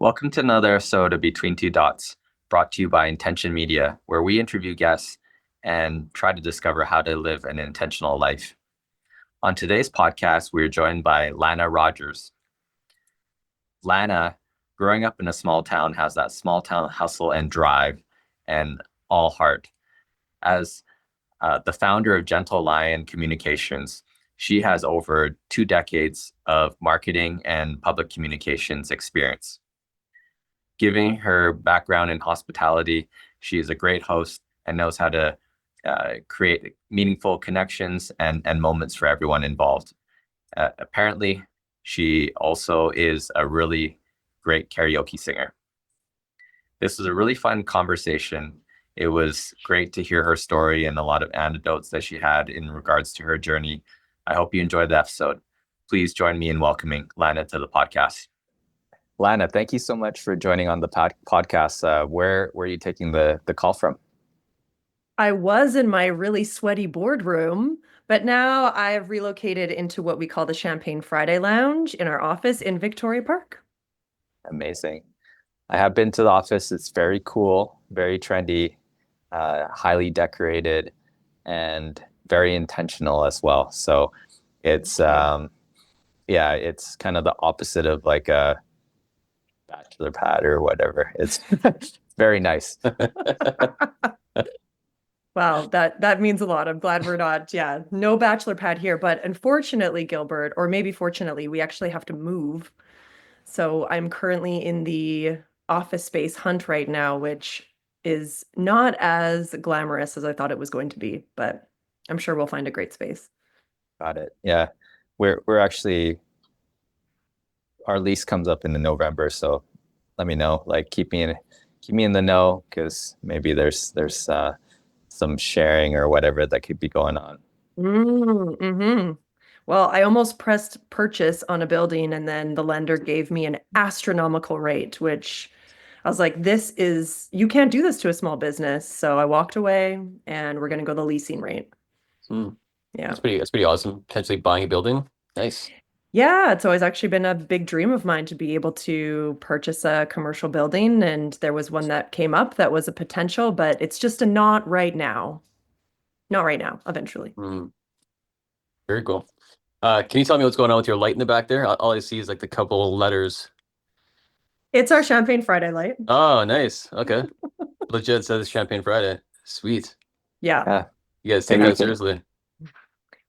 Welcome to another episode of Between Two Dots, brought to you by Intention Media, where we interview guests and try to discover how to live an intentional life. On today's podcast, we're joined by Lana Rogers. Lana, growing up in a small town, has that small town hustle and drive and all heart. As the founder of Gentle Lion Communications, she has over 2 decades of marketing and public communications experience. Given her background in hospitality, she is a great host and knows how to create meaningful connections and moments for everyone involved. Apparently, she also is a really great karaoke singer. This was a really fun conversation. It was great to hear her story and a lot of anecdotes that she had in regards to her journey. I hope you enjoyed the episode. Please join me in welcoming Lana to the podcast. Lana, thank you so much for joining on the podcast. Where are you taking the call from? I was in my really sweaty boardroom, but now I've relocated into what we call the Champagne Friday Lounge in our office in Victoria Park. Amazing. I have been to the office. It's very cool, very trendy, highly decorated, and very intentional as well. So it's it's kind of the opposite of like a bachelor pad or whatever. It's very nice. Wow, that means a lot. I'm glad we're not, no bachelor pad here. But unfortunately, Gilbert, or maybe fortunately, we actually have to move. So I'm currently in the office space hunt right now, which is not as glamorous as I thought it was going to be, but I'm sure we'll find a great space. Got it. Yeah. We're actually, our lease comes up in the November, so let me know. Like keep me in the know, because maybe there's some sharing or whatever that could be going on. Mm-hmm. Well, I almost pressed purchase on a building and then the lender gave me an astronomical rate, which I was like, you can't do this to a small business. So I walked away and we're going to go the leasing rate. Hmm. Yeah. That's pretty awesome. Potentially buying a building. Nice. Yeah, it's always actually been a big dream of mine to be able to purchase a commercial building. And there was one that came up that was a potential, but it's just a not right now. Not right now, eventually. Very cool. Can you tell me what's going on with your light in the back there? All I see is like the couple letters. It's our Champagne Friday light. Oh, nice. Okay. Legit says Champagne Friday. Sweet. Yeah. Yeah. You guys take that seriously.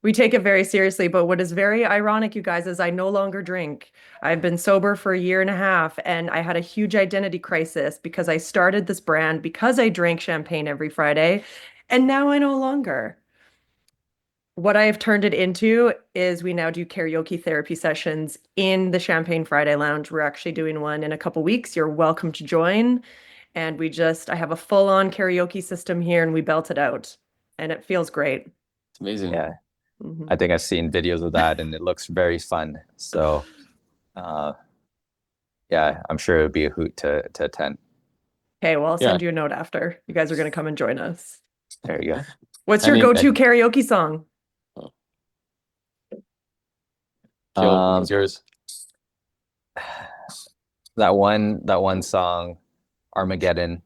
We take it very seriously, but what is very ironic, you guys, is I no longer drink. I've been sober for a year and a half, and I had a huge identity crisis because I started this brand because I drank champagne every Friday, and now I no longer. What I have turned it into is we now do karaoke therapy sessions in the Champagne Friday Lounge. We're actually doing one in a couple weeks. You're welcome to join. And I have a full-on karaoke system here, and we belt it out, and it feels great. It's amazing. Yeah. I think I've seen videos of that and it looks very fun. So, yeah, I'm sure it would be a hoot to attend. Okay, well, I'll send you a note after. You guys are going to come and join us. There you go. What's your go-to karaoke song? What's yours? That one song, Armageddon.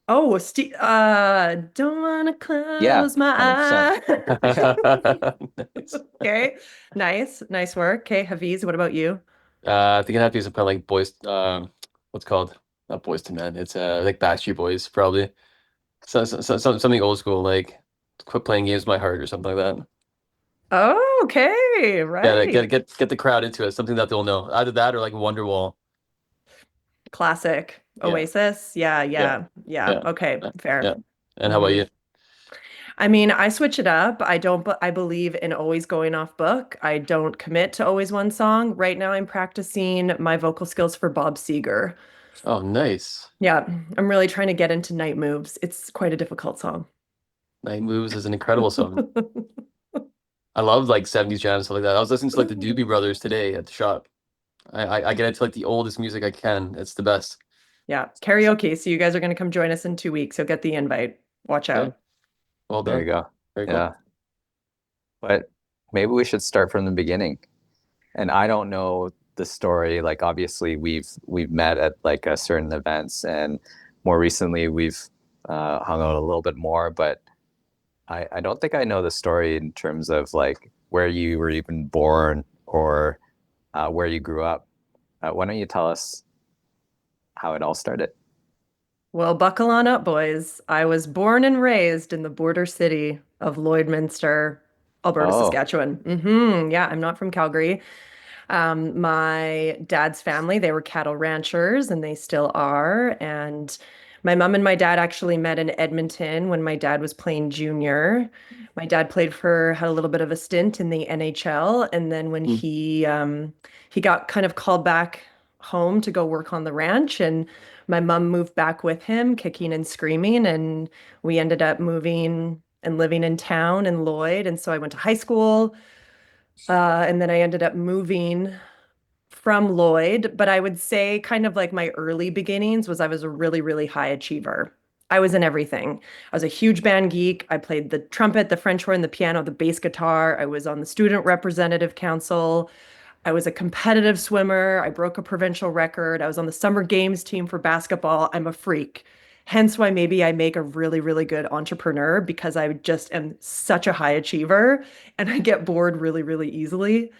Don't wanna close my eyes. Nice. Okay, nice work. Okay, Hafiz, what about you? I think it have to be some kind of like boys. What's it called? Not Boys to Men. It's like Backstreet Boys probably. Something old school like "Quit Playing Games with My Heart" or something like that. Oh, okay, right. Yeah, get the crowd into it. Something that they'll know. Either that or like Wonderwall. Classic. Oasis. Yeah. Okay, fair. Yeah. And how about you? I mean, I switch it up. I believe in always going off book. I don't commit to always one song. Right now I'm practicing my vocal skills for Bob Seger. Oh, nice. Yeah, I'm really trying to get into Night Moves. It's quite a difficult song. Night Moves is an incredible song. I love like 70s jazz and stuff like that. I was listening to like the Doobie Brothers today at the shop. I get into like the oldest music I can. It's the best. Yeah, karaoke. So you guys are going to come join us in 2 weeks. You'll get the invite. Watch out. Okay. Well done. There you go. Very cool. Yeah. But maybe we should start from the beginning. And I don't know the story. Like obviously we've met at like certain events, and more recently we've hung out a little bit more, but I don't think I know the story in terms of like where you were even born or where you grew up. Why don't you tell us how it all started? Well, buckle on up, boys. I was born and raised in the border city of Lloydminster, Alberta, Oh, Saskatchewan. Yeah, I'm not from Calgary. My dad's family, they were cattle ranchers and they still are. And my mom and my dad actually met in Edmonton when my dad was playing junior. My dad had a little bit of a stint in the NHL, and then when Mm. he got kind of called back home to go work on the ranch, and my mom moved back with him, kicking and screaming, and we ended up moving and living in town in Lloyd. And so I went to high school, and then I ended up moving from Lloyd, but I would say kind of like my early beginnings was I was a really, really high achiever. I was in everything. I was a huge band geek. I played the trumpet, the French horn, the piano, the bass guitar. I was on the student representative council. I was a competitive swimmer. I broke a provincial record. I was on the summer games team for basketball. I'm a freak. Hence why maybe I make a really, really good entrepreneur because I just am such a high achiever and I get bored really, really easily.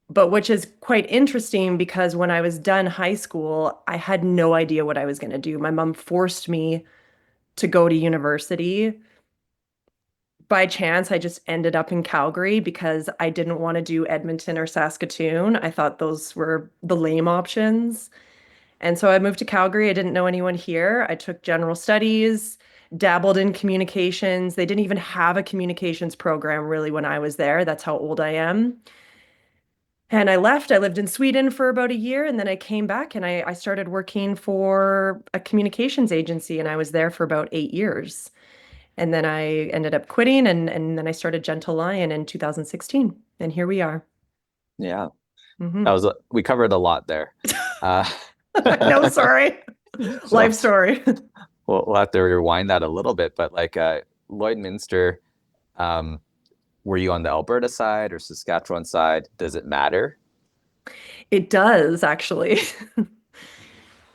But which is quite interesting because when I was done high school, I had no idea what I was going to do. My mom forced me to go to university. By chance, I just ended up in Calgary because I didn't want to do Edmonton or Saskatoon. I thought those were the lame options. And so I moved to Calgary. I didn't know anyone here. I took general studies, dabbled in communications. They didn't even have a communications program really when I was there. That's how old I am. And I left. I lived in Sweden for about a year, and then I came back and I started working for a communications agency, and I was there for about 8 years. And then I ended up quitting, and then I started Gentle Lion in 2016. And here we are. yeah. That Hmm was we covered a lot there. Uh, No, sorry. so Life story. we'll have to rewind that a little bit, but like Lloydminster, um, were you on the Alberta side or Saskatchewan side? Does it matter? It does actually.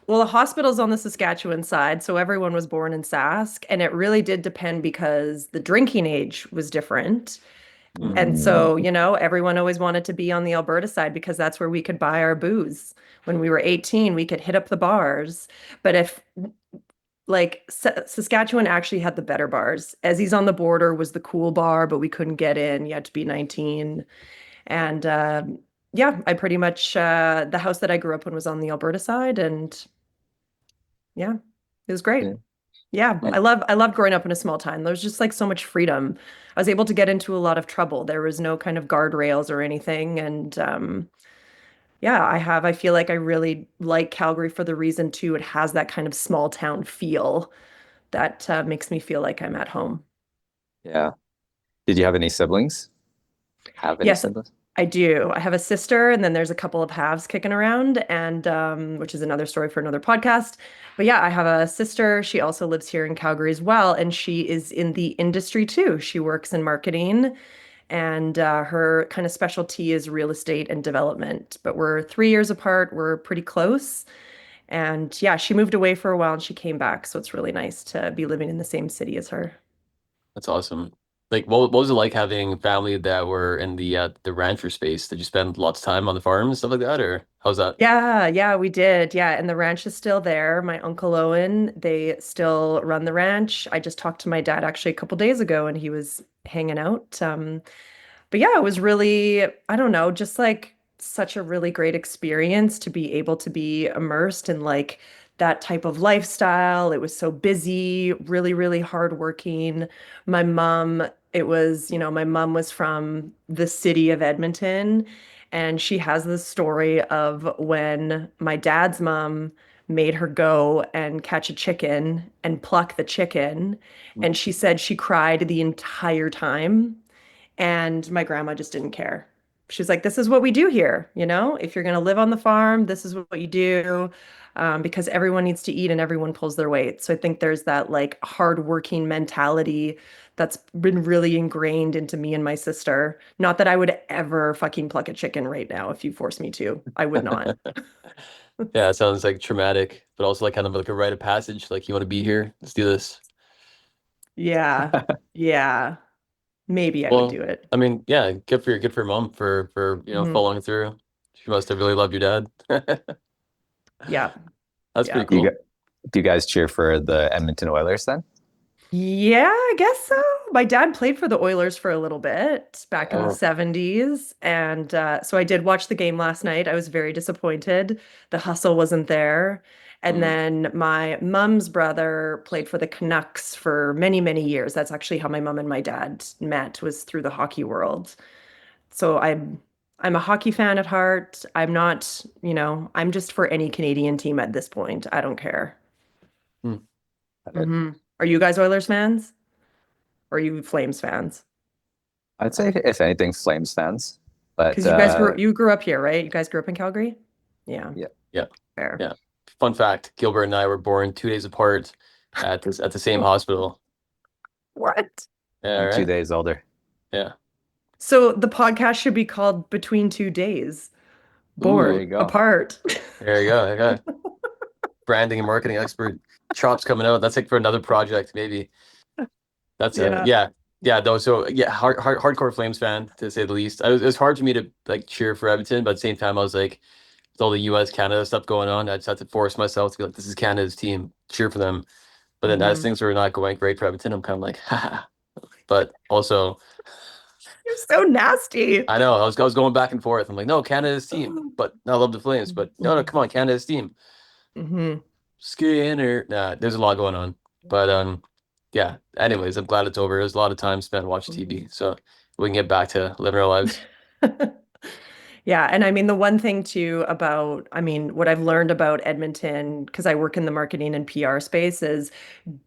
Well, the hospital's on the Saskatchewan side, so everyone was born in Sask, and it really did depend because the drinking age was different. And Mm, so, everyone always wanted to be on the Alberta side because that's where we could buy our booze. When we were 18, we could hit up the bars. But if like Saskatchewan actually had the better bars. Ezzy's on the border was the cool bar, but we couldn't get in. You had to be 19. And yeah, I pretty much the house that I grew up in was on the Alberta side, and yeah, it was great. yeah. Yeah, I love growing up in a small town. There was just like so much freedom. I was able to get into a lot of trouble. There was no kind of guardrails or anything. And yeah, I feel like I really like Calgary for the reason too. It has that kind of small town feel that makes me feel like I'm at home. Yeah. Did you have any siblings? Have any Yes, siblings? I do. I have a sister, and then there's a couple of halves kicking around, and which is another story for another podcast. But yeah, I have a sister. She also lives here in Calgary as well, and she is in the industry too. She works in marketing, and her kind of specialty is real estate and development. But we're 3 years apart. We're pretty close. And yeah, she moved away for a while and she came back. So it's really nice to be living in the same city as her. That's awesome. Like, what was it like having family that were in the rancher space? Did you spend lots of time on the farm and stuff like that, or how's that? Yeah, yeah, we did. Yeah, and the ranch is still there. My Uncle Owen, they still run the ranch. I just talked to my dad actually a couple days ago and he was hanging out. But yeah, it was really, I don't know, just like such a really great experience to be able to be immersed in like that type of lifestyle. It was so busy, really, really hardworking. My mom, my mom was from the city of Edmonton, and she has this story of when my dad's mom made her go and catch a chicken and pluck the chicken. And she said she cried the entire time and my grandma just didn't care. She's like, this is what we do here. If you're going to live on the farm, this is what you do, because everyone needs to eat and everyone pulls their weight. So I think there's that like hardworking mentality that's been really ingrained into me and my sister. Not that I would ever fucking pluck a chicken right now if you forced me to. I would not. Yeah, it sounds like traumatic, but also like kind of like a rite of passage. Like you want to be here, let's do this. Yeah. Yeah. Maybe I would Well, do it. I mean, yeah, good for your mom for Hmm. following through. She must have really loved your dad. Yeah. That's Yeah. pretty Do you, cool. do you guys cheer for the Edmonton Oilers then? Yeah, I guess so. My dad played for the Oilers for a little bit back in the Oh, 70s. And so I did watch the game last night. I was very disappointed. The hustle wasn't there. And mm, then my mom's brother played for the Canucks for many, many years. That's actually how my mom and my dad met, was through the hockey world. So I'm a hockey fan at heart. I'm not, I'm just for any Canadian team at this point. I don't care. mm. Are you guys Oilers fans? Or are you Flames fans? I'd say if anything, Flames fans. But Because you grew up here, right? You guys grew up in Calgary? Yeah, yeah, Yeah, fair. yeah. Fun fact, Gilbert and I were born 2 days apart at the same hospital. What? Yeah, I'm two right? days older. Yeah. So the podcast should be called Between Two Days, There Ooh, you born go. apart. there you go. I got branding and marketing expert chops coming out. That's like for another project, maybe. That's a Yeah. yeah. Yeah, though, so yeah, hardcore Flames fan to say the least. It was hard for me to like cheer for Edmonton, but at the same time, I was like, with all the U.S. Canada stuff going on, I just had to force myself to be like, this is Canada's team, cheer for them. But then as Hmm. things were not going great for Edmonton, I'm kind of like, haha. But also, You're so nasty. I know I was going back and forth. I'm like, no, Canada's team, but I love the Flames, but no, come on, Canada's team. Hmm. Skinner. Nah, there's a lot going on. But yeah. Anyways, I'm glad it's over. There's a lot of time spent watching TV, so we can get back to living our lives. Yeah, and I mean the one thing too about, I mean, what I've learned about Edmonton, because I work in the marketing and PR space, is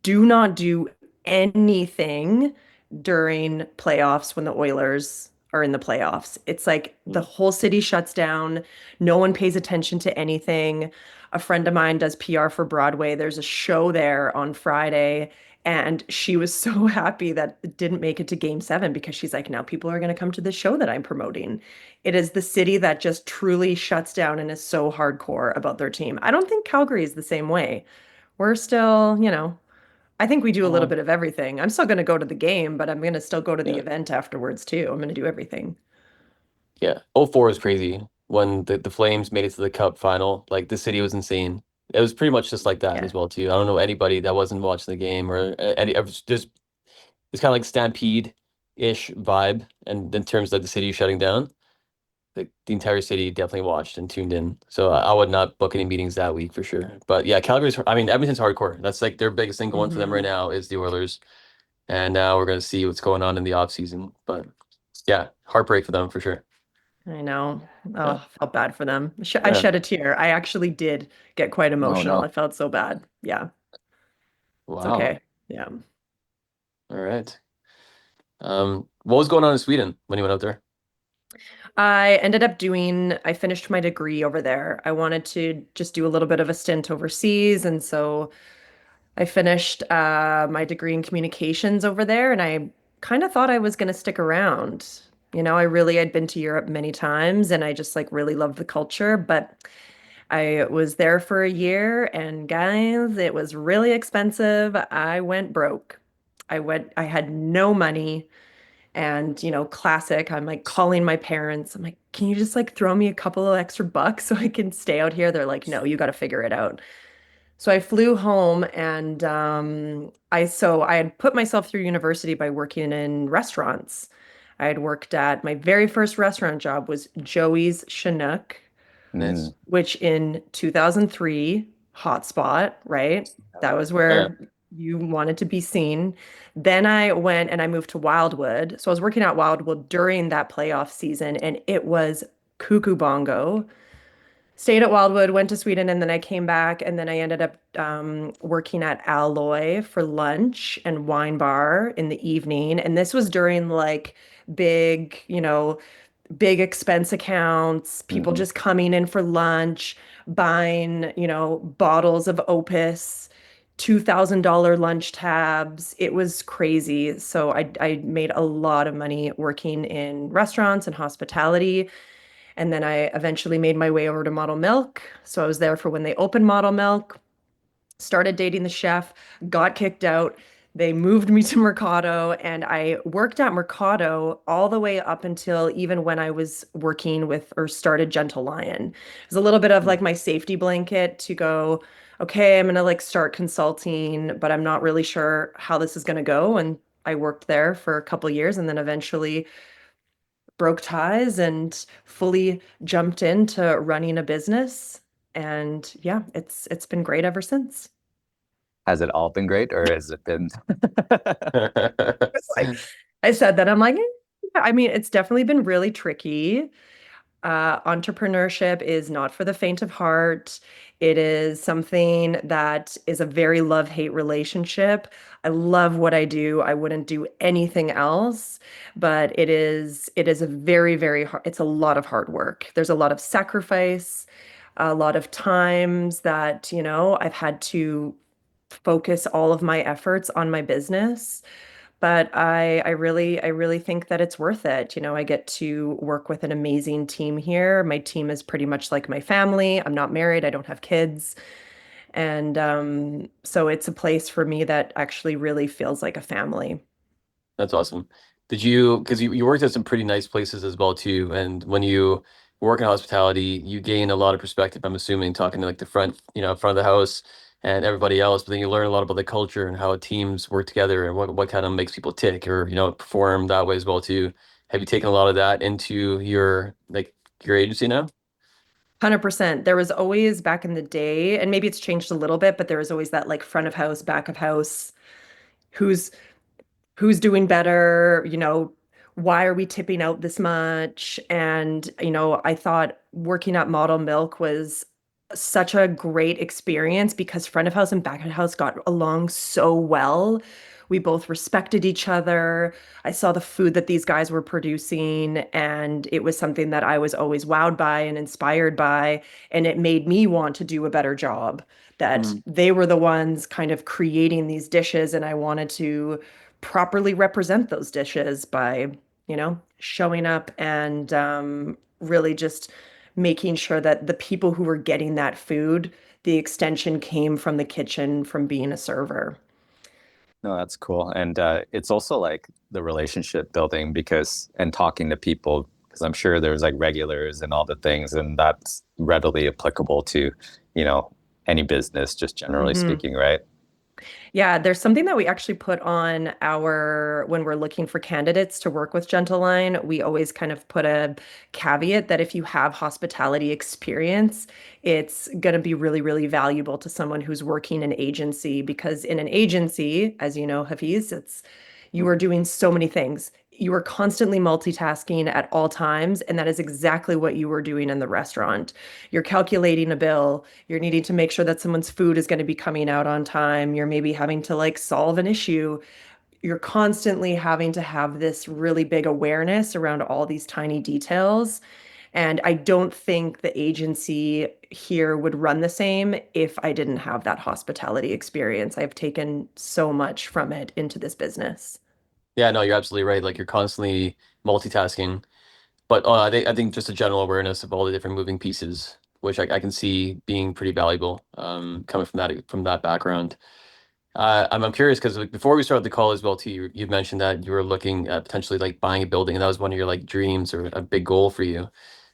do not do anything during playoffs when the Oilers are in the playoffs. It's like the Mm. whole city shuts down. No one pays attention to anything. A friend of mine does PR for Broadway. There's a show there on Friday, and she was so happy that it didn't make it to game seven because she's like, now people are going to come to the show that I'm promoting. It is the city that just truly shuts down and is so hardcore about their team. I don't think Calgary is the same way. We're still, I think we do a little Uh, bit of everything. I'm still going to go to the game, but I'm going to still go to the yeah, event afterwards too. I'm going to do everything. yeah. Oh 04 is crazy when the Flames made it to the Cup final. Like the city was insane. It was pretty much just like that Yeah. as well too. I don't know anybody that wasn't watching the game or any. It was just it's kind of like Stampede-ish vibe, and in terms of the city shutting down. The entire city definitely watched and tuned in. So I would not book any meetings that week for sure. But yeah, Calgary's, I mean, Edmonton's hardcore. That's like their biggest thing going for them right Hmm. now is the Oilers. And now we're going to see what's going on in the off season. But yeah, heartbreak for them for sure. I know. Yeah. Oh, felt bad for them. I Yeah. shed a tear. I actually did get quite Oh emotional. I no. felt so bad. Yeah, it's Wow. okay. Yeah. All right. What was going on in Sweden when you went out there? I finished my degree over there. I wanted to just do a little bit of a stint overseas. And so I finished my degree in communications over there. And I kind of thought I was going to stick around. I really had been to Europe many times and I just like really loved the culture. But I was there for a year and guys, it was really expensive. I went broke. I had no money. And, classic, I'm like calling my parents. I'm like, can you just like throw me a couple of extra bucks so I can stay out here? They're like, no, you got to figure it out. So I flew home and I had put myself through university by working in restaurants. I had worked at my very first restaurant job was Joey's Chinook, Nice. Mm, which in 2003, hotspot, right? That was Yeah. where you wanted to be seen. Then I went and I moved to Wildwood. So I was working at Wildwood during that playoff season, and it was cuckoo bongo. Stayed at Wildwood, went to Sweden, and then I came back, and then I ended up working at Alloy for lunch and wine bar in the evening. And this was during like big, big expense accounts, people mhm. just coming in for lunch, buying, bottles of Opus, $2,000 lunch tabs. It was crazy. So I made a lot of money working in restaurants and hospitality. And then I eventually made my way over to Model Milk. So I was there for when they opened Model Milk, started dating the chef, got kicked out. They moved me to Mercado, and I worked at Mercado all the way up until even when I was working with or started Gentle Lion. It was a little bit of like my safety blanket to go, okay, I'm gonna like start consulting, but I'm not really sure how this is gonna go. And I worked there for a couple years and then eventually broke ties and fully jumped into running a business. And yeah, it's been great ever since. Has it all been great, or has it been? It's like I said that I'm like, I mean, it's definitely been really tricky. Entrepreneurship is not for the faint of heart. It is something that is a very love-hate relationship. I love what I do. I wouldn't do anything else, but it is a very, very hard, it's a lot of hard work. There's a lot of sacrifice, a lot of times that, I've had to focus all of my efforts on my business. But I really think that it's worth it. I get to work with an amazing team here. My team is pretty much like my family. I'm not married, I don't have kids. And so it's a place for me that actually really feels like a family. That's awesome. Did you, because you worked at some pretty nice places as well too, and when you work in hospitality, you gain a lot of perspective, I'm assuming, talking to like the front, front of the house and everybody else, but then you learn a lot about the culture and how teams work together and what kind of makes people tick or, perform that way as well too. Have you taken a lot of that into your agency now? 100%. There was always back in the day, and maybe it's changed a little bit, but there was always that like front of house, back of house, who's who's doing better, why are we tipping out this much? And, I thought working at Model Milk was such a great experience because front of house and back of house got along so well. We both respected each other. I saw the food that these guys were producing, and it was something that I was always wowed by and inspired by. And it made me want to do a better job. That Mm, they were the ones kind of creating these dishes, and I wanted to properly represent those dishes by, showing up and really just making sure that the people who were getting that food, the extension came from the kitchen from being a server. No, that's cool. And it's also like the relationship building and talking to people, because I'm sure there's like regulars and all the things, and that's readily applicable to, you know, any business, just generally Mhm. speaking, right? Yeah, there's something that we actually put on our when we're looking for candidates to work with Gentle Line. We always kind of put a caveat that if you have hospitality experience, it's going to be really, really valuable to someone who's working in agency because in an agency, as you know, Hafiz, you are doing so many things. You are constantly multitasking at all times, and that is exactly what you were doing in the restaurant. You're calculating a bill, you're needing to make sure that someone's food is going to be coming out on time, you're maybe having to like solve an issue. You're constantly having to have this really big awareness around all these tiny details. And I don't think the agency here would run the same if I didn't have that hospitality experience. I've taken so much from it into this business. Yeah, no, you're absolutely right. Like you're constantly multitasking. But I think just a general awareness of all the different moving pieces, which I can see being pretty valuable, coming from that background. I'm curious because like, before we started the call as well too, you mentioned that you were looking at potentially like buying a building, and that was one of your like dreams or a big goal for you.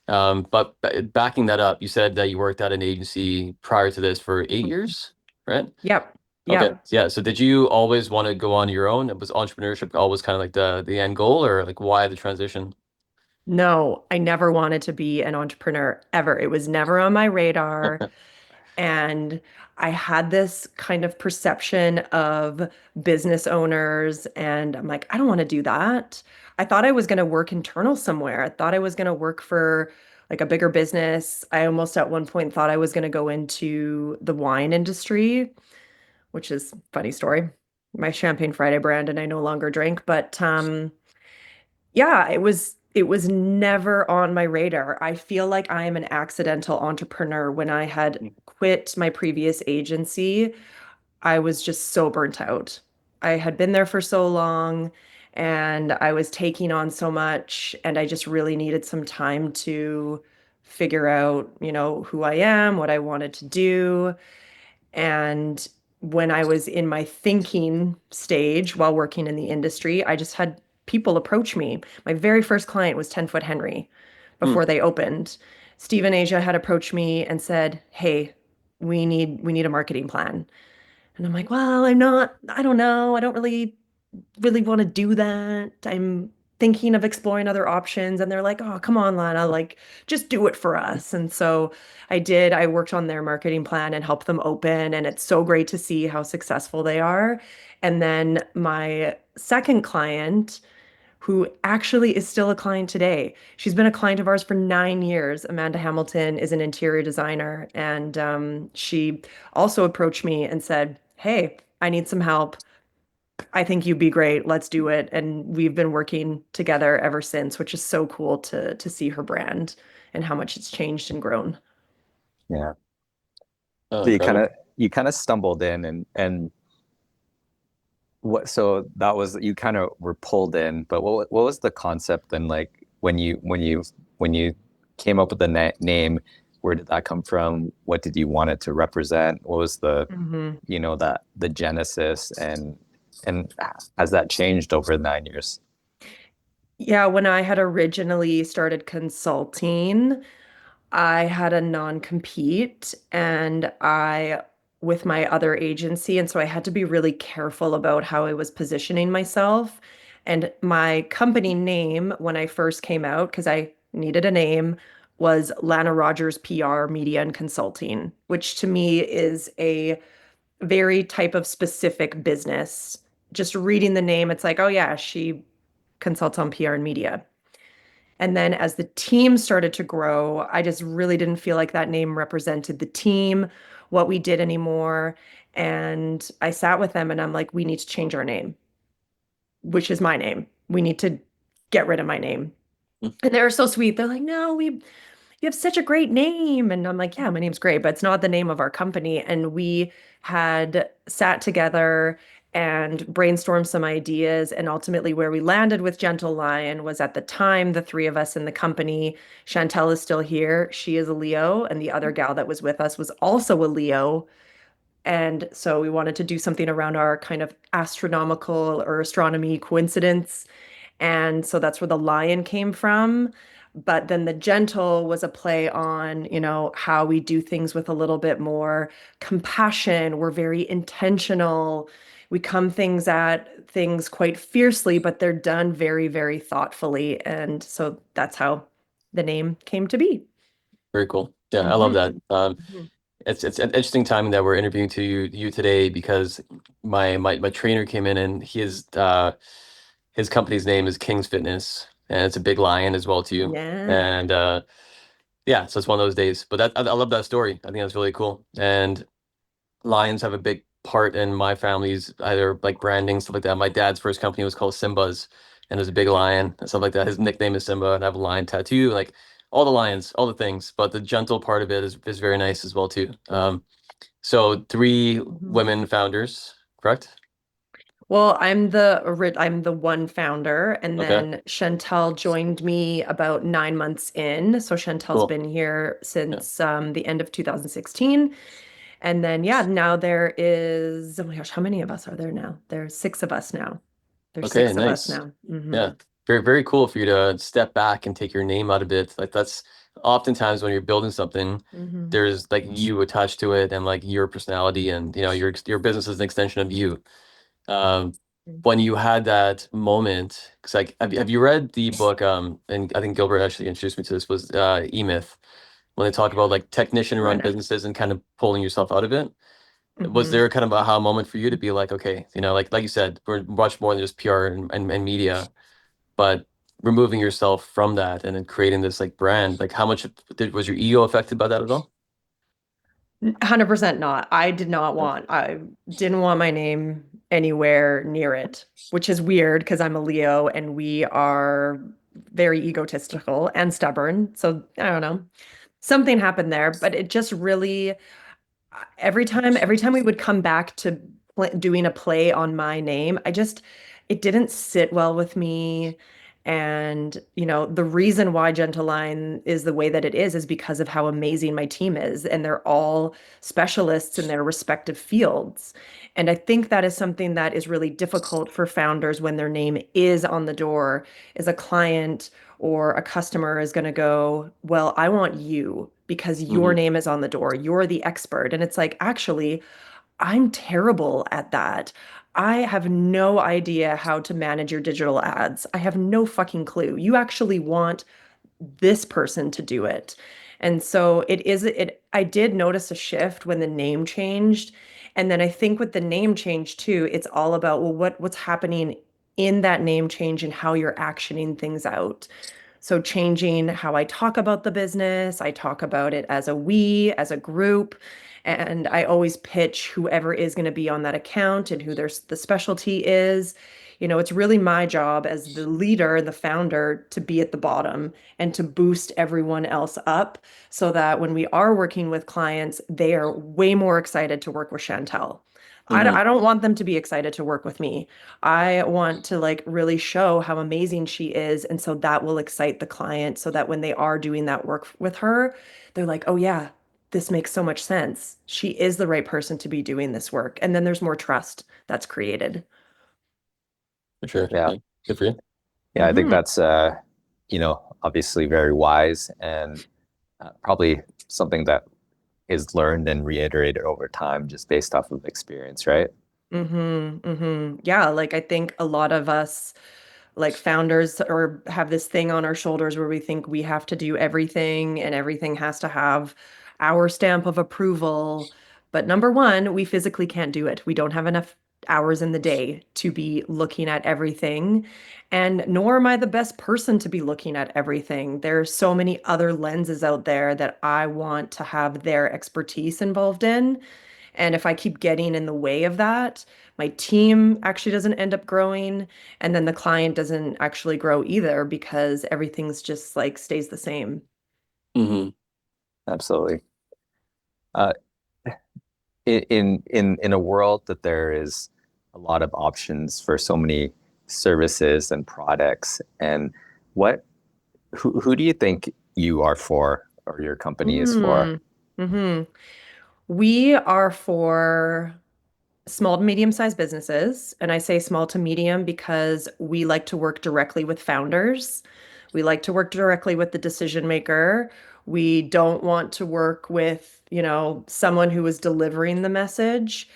But backing that up, you said that you worked at an agency prior to this for 8 years, right? Yep. Okay, Yep. yeah. So did you always want to go on your own? Was entrepreneurship always kind of like the end goal, or like why the transition? No, I never wanted to be an entrepreneur ever. It was never on my radar. And I had this kind of perception of business owners, and I'm like, I don't want to do that. I thought I was going to work internal somewhere. I thought I was going to work for like a bigger business. I almost at one point thought I was going to go into the wine industry, which is funny story. My Champagne Friday brand, and I no longer drink, but yeah, it was never on my radar. I feel like I am an accidental entrepreneur. When I had quit my previous agency, I was just so burnt out. I had been there for so long and I was taking on so much, and I just really needed some time to figure out, who I am, what I wanted to do. And when I was in my thinking stage while working in the industry, I just had people approach me. My very first client was 10 Foot Henry Hmm. before they opened. Steve and Asia had approached me and said, "Hey, we need a marketing plan." And I'm like, "Well, I don't know. I don't really want to do that. I'm thinking of exploring other options." And they're like, "Oh, come on, Lana, like just do it for us." And so I did. I worked on their marketing plan and helped them open, and it's so great to see how successful they are. And then my second client, who actually is still a client today. She's been a client of ours for 9 years. Amanda Hamilton is an interior designer, and she also approached me and said, "Hey, I need some help. I think you'd be great. Let's do it." And we've been working together ever since, which is so cool to see her brand and how much it's changed and grown. Yeah. Oh, So incredible. you kind of stumbled in and what so that was you kind of were pulled in, but what was the concept then like when you came up with the name, where did that come from? What did you want it to represent? What was the Mhm. that the genesis and has that changed over 9 years? Yeah, when I had originally started consulting, I had a non-compete and I with my other agency, and so I had to be really careful about how I was positioning myself. And my company name when I first came out, because I needed a name, was Lana Rogers PR Media and Consulting, which to me is a very type of specific business. Just reading the name, it's like, oh yeah, she consults on PR and media. And then as the team started to grow, I just really didn't feel like that name represented the team, what we did anymore. And I sat with them and I'm like, we need to change our name, which is my name. We need to get rid of my name. Hmm. And they were so sweet. They're like, "No, you have such a great name." And I'm like, "Yeah, my name's great, but it's not the name of our company." And we had sat together and brainstormed some ideas. And ultimately, where we landed with Gentle Lion was at the time, the three of us in the company. Chantel is still here. She is a Leo. And the other gal that was with us was also a Leo. And so we wanted to do something around our kind of astronomical or astronomy coincidence. And so that's where the lion came from. But then the gentle was a play on, how we do things with a little bit more compassion. We're very intentional. We come things at things quite fiercely, but they're done very, very thoughtfully. And so that's how the name came to be. Very cool. Yeah, I love Mhm. that. Mhm. It's an interesting time that we're interviewing to you today because my trainer came in and his company's name is King's Fitness and it's a big lion as well too. Yeah. And yeah, so it's one of those days. But I love that story. I think that's really cool. And lions have a big part in my family's either like branding, stuff like that. My dad's first company was called Simba's, and there's a big lion and stuff like that. His nickname is Simba, and I have a lion tattoo, like all the lions, all the things. But the gentle part of it is very nice as well too. So three Mhm. women founders, correct? Well, I'm the one founder, and Okay, then Chantel joined me about 9 months in. So Chantel's cool. been here Yeah. since the end of 2016. And then yeah, now there is, oh my gosh, how many of us are there now? There's six of us now. There's Okay, six of us nice. now. Hmm. Yeah, very cool for you to step back and take your name out of it. Like that's oftentimes when you're building something, Hmm. there's like you attached to it and like your personality and your business is an extension of you. Um, when you had that moment, because like have you read the book? And I think Gilbert actually introduced me to this was E-Myth when they talk about like technician run Right. businesses and kind of pulling yourself out of it. Was Hmm. there kind of a aha moment for you to be like, okay, like you said, we're much more than just PR and media, but removing yourself from that and then creating this like brand, like how much was your ego affected by that at all? 100% not. I didn't want my name anywhere near it, which is weird because I'm a Leo and we are very egotistical and stubborn. So I don't know. Something happened there, but it just really, every time we would come back to doing a play on my name, it didn't sit well with me. And, the reason why Gentle Line is the way that it is because of how amazing my team is. And they're all specialists in their respective fields. And I think that is something that is really difficult for founders when their name is on the door, is a client or a customer is going to go, well, I want you because your Hmm. name is on the door. You're the expert. And it's like, actually, I'm terrible at that. I have no idea how to manage your digital ads. I have no fucking clue. You actually want this person to do it. And so I did notice a shift when the name changed. And then I think with the name change too, it's all about, well, what's happening in that name change and how you're actioning things out. So changing how I talk about the business, I talk about it as a we, as a group, and I always pitch whoever is going to be on that account and who the specialty is. It's really my job as the leader and the founder to be at the bottom and to boost everyone else up so that when we are working with clients, they are way more excited to work with Chantel. I Hmm. don't want them to be excited to work with me. I want to like really show how amazing she is. And so that will excite the client so that when they are doing that work with her, they're like, oh, yeah, this makes so much sense. She is the right person to be doing this work. And then there's more trust that's created. For sure. Yeah. Yeah. Good for you. Yeah, I think Hmm. that's obviously very wise and probably something that is learned and reiterated over time just based off of experience, right? Yeah, like I think a lot of us like founders or have this thing on our shoulders where we think we have to do everything and everything has to have our stamp of approval. But number one, we physically can't do it. We don't have enough hours in the day to be looking at everything. And nor am I the best person to be looking at everything. There are so many other lenses out there that I want to have their expertise involved in. And if I keep getting in the way of that, my team actually doesn't end up growing. And then the client doesn't actually grow either because everything's just like stays the same. Hmm. Absolutely. Uh, in a world that there is a lot of options for so many services and products, and what who do you think you are for or your company is for? Mm. Hmm. We are for small to medium-sized businesses. And I say small to medium because we like to work directly with founders. We like to work directly with the decision maker. We don't want to work with, someone who is delivering the message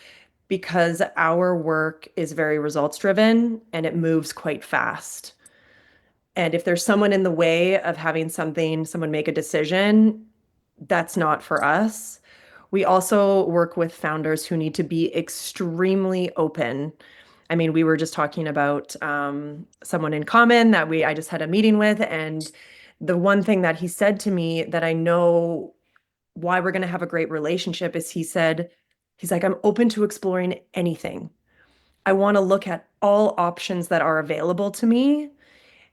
because our work is very results driven and it moves quite fast. And if there's someone in the way of having someone make a decision, that's not for us. We also work with founders who need to be extremely open. I mean, we were just talking about someone in common that I just had a meeting with, and the one thing that he said to me that I know why we're going to have a great relationship is he's like, I'm open to exploring anything. I want to look at all options that are available to me.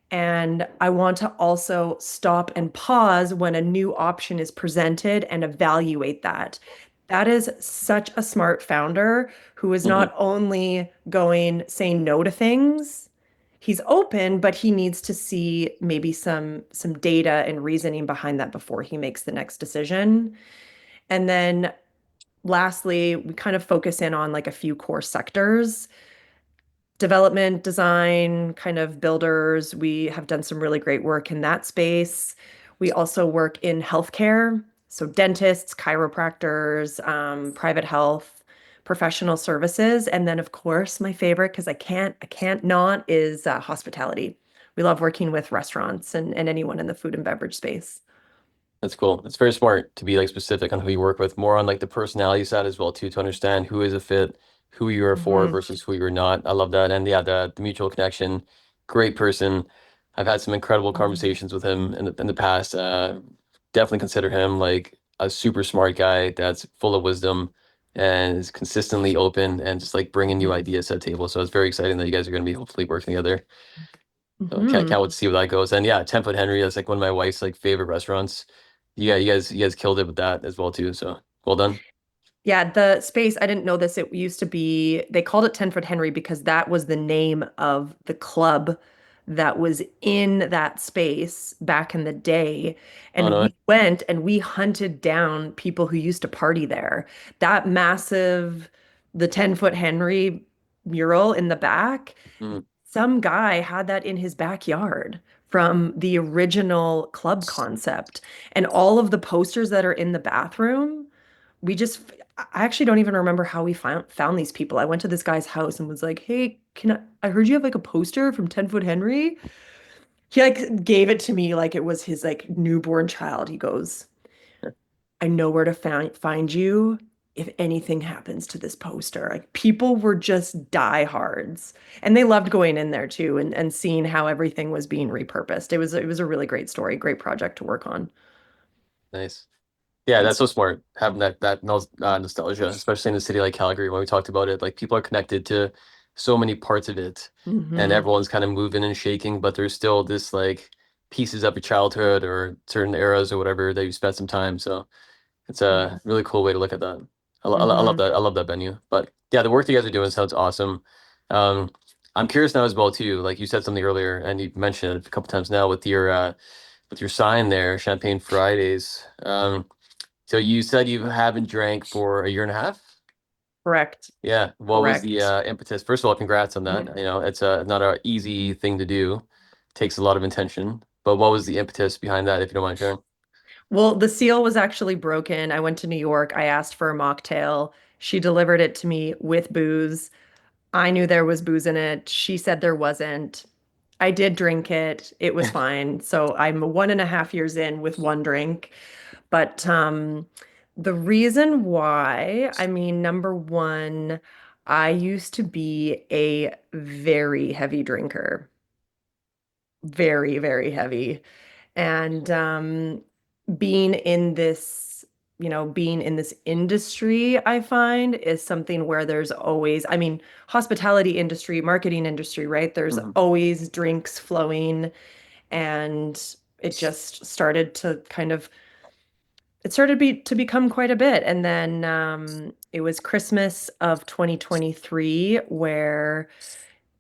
And I want to also stop and pause when a new option is presented and evaluate that. That is such a smart founder who is Hmm. not only saying no to things, he's open, but he needs to see maybe some data and reasoning behind that before he makes the next decision. And then lastly, we kind of focus in on like a few core sectors development, design, kind of builders. We have done some really great work in that space. We also work in healthcare, so dentists, chiropractors, private health, professional services, and then of course my favorite because I can't not is hospitality. We love working with restaurants and anyone in the food and beverage space. That's cool. It's very smart to be like specific on who you work with, more on like the personality side as well too, to understand who is a fit, who you are for Hmm. versus who you're not. I love that. And yeah, the mutual connection, great person. I've had some incredible conversations with him in the past. Definitely consider him like a super smart guy that's full of wisdom and is consistently open and just like bringing new Hmm. ideas to the table. So it's very exciting that you guys are going to be hopefully working together. So Hmm. can't wait to see where that goes. And yeah, 10 Foot Henry, that's like one of my wife's like favorite restaurants. Yeah, you guys killed it with that as well too. So well done. Yeah, the space, I didn't know this. It used to be, they called it 10 Foot Henry because that was the name of the club that was in that space back in the day. Oh And no. we went and we hunted down people who used to party there. That massive, the 10 Foot Henry mural in the back, Mm. some guy had that in his backyard from the original club concept. And all of the posters that are in the bathroom, we just, I actually don't even remember how we found these people. I went to this guy's house and was like, "Hey, I heard you have like a poster from 10 Foot Henry." He like gave it to me like it was his like newborn child. He goes, "I know where to find you if anything happens to this poster." Like people were just diehards, and they loved going in there too and seeing how everything was being repurposed. It was a really great story, great project to work on. Nice. Yeah, that's so smart having that nostalgia, especially in a city like Calgary. When we talked about it, like people are connected to so many parts of it, and Hmm. everyone's kind of moving and shaking, but there's still this like pieces of your childhood or certain eras or whatever that you spent some time. So it's a Yes. really cool way to look at that. I love Hmm. that. I love that venue. But yeah, the work you guys are doing sounds awesome. Um, I'm curious now as well too. Like you said something earlier, and you mentioned it a couple times now with your sign there, Champagne Fridays. So you said you haven't drank for a year and a half? Correct. Yeah. What was the Correct. impetus? First of all, congrats on that. You know, it's not a easy thing to do. Takes a lot of intention. But what was the impetus behind that, if you don't mind sharing? Well, the seal was actually broken. I went to New York. I asked for a mocktail. She delivered it to me with booze. I knew there was booze in it. She said there wasn't. I did drink it. It was fine. So I'm 1.5 years in with one drink. But the reason why, I mean, number one, I used to be a very heavy drinker, very, very heavy. And being in this, being in this industry, I find is something where there's always, I mean, hospitality industry, marketing industry, right? There's Mhm. always drinks flowing. And it just started to kind of, it started to become quite a bit. And then it was Christmas of 2023 where